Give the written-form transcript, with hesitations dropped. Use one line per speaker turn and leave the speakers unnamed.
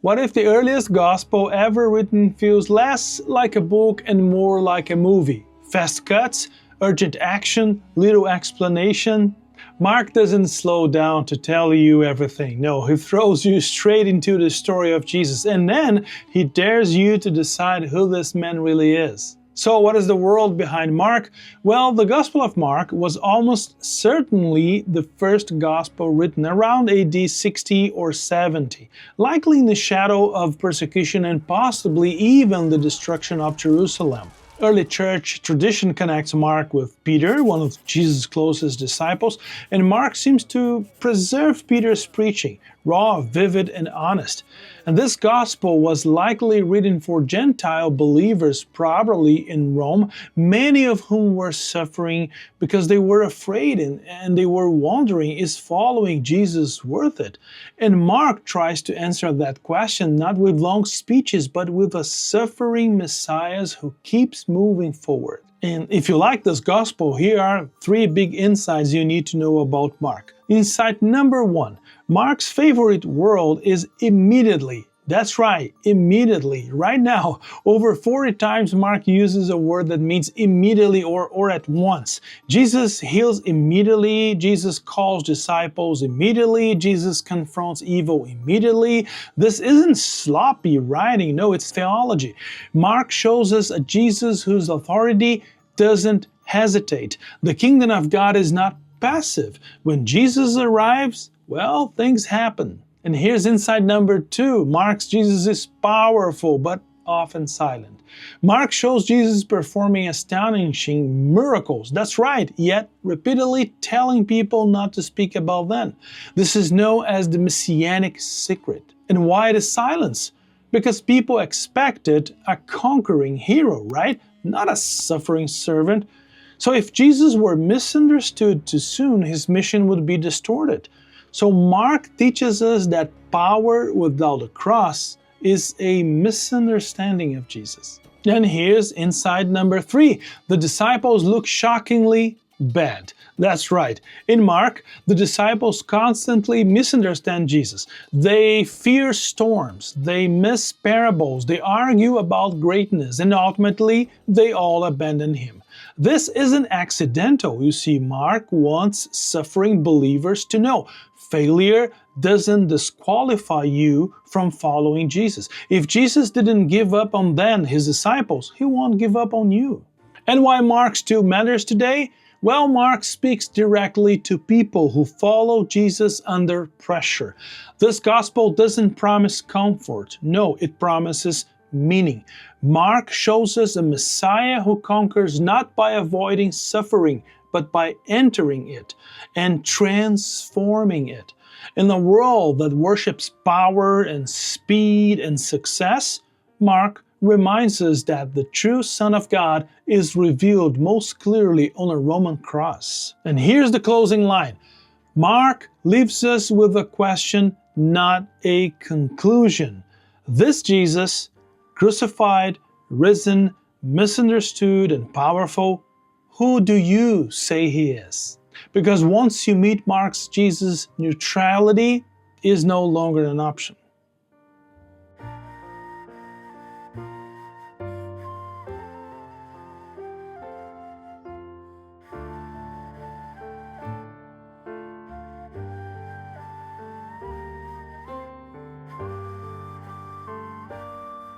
What if the earliest gospel ever written feels less like a book and more like a movie? Fast cuts, urgent action, little explanation. Mark doesn't slow down to tell you everything. No, he throws you straight into the story of Jesus, and then he dares you to decide who this man really is. So what is the world behind Mark? Well, the Gospel of Mark was almost certainly the first gospel written around AD 60 or 70, likely in the shadow of persecution and possibly even the destruction of Jerusalem. Early church tradition connects Mark with Peter, one of Jesus' closest disciples, and Mark seems to preserve Peter's preaching, raw, vivid, and honest. And this gospel was likely written for Gentile believers, probably in Rome, many of whom were suffering because they were afraid and they were wondering, is following Jesus worth it? And Mark tries to answer that question not with long speeches, but with a suffering Messiah who keeps moving forward. And if you like this gospel, here are 3 big insights you need to know about Mark. Insight number 1. Mark's favorite word is immediately. That's right, immediately. Right now, over 40 times Mark uses a word that means immediately or at once. Jesus heals immediately, Jesus calls disciples immediately, Jesus confronts evil immediately. This isn't sloppy writing, no, it's theology. Mark shows us a Jesus whose authority doesn't hesitate. The kingdom of God is not passive. When Jesus arrives, well, things happen. And here's insight number 2. Mark's Jesus is powerful, but often silent. Mark shows Jesus performing astonishing miracles. That's right, yet repeatedly telling people not to speak about them. This is known as the Messianic Secret. And why the silence? Because people expected a conquering hero, right? Not a suffering servant. So if Jesus were misunderstood too soon, his mission would be distorted. So Mark teaches us that power without a cross is a misunderstanding of Jesus. And here's insight number 3. The disciples look shockingly bad. That's right. In Mark, the disciples constantly misunderstand Jesus. They fear storms, they miss parables, they argue about greatness, and ultimately, they all abandon him. This isn't accidental. You see, Mark wants suffering believers to know failure doesn't disqualify you from following Jesus. If Jesus didn't give up on them, his disciples, he won't give up on you. And why Mark still matters today? Well, Mark speaks directly to people who follow Jesus under pressure. This gospel doesn't promise comfort. No, it promises meaning. Mark shows us a Messiah who conquers not by avoiding suffering, but by entering it and transforming it. In a world that worships power and speed and success, Mark reminds us that the true Son of God is revealed most clearly on a Roman cross. And here's the closing line. Mark leaves us with a question, not a conclusion. This Jesus, crucified, risen, misunderstood, and powerful, who do you say he is? Because once you meet Mark's Jesus, neutrality is no longer an option.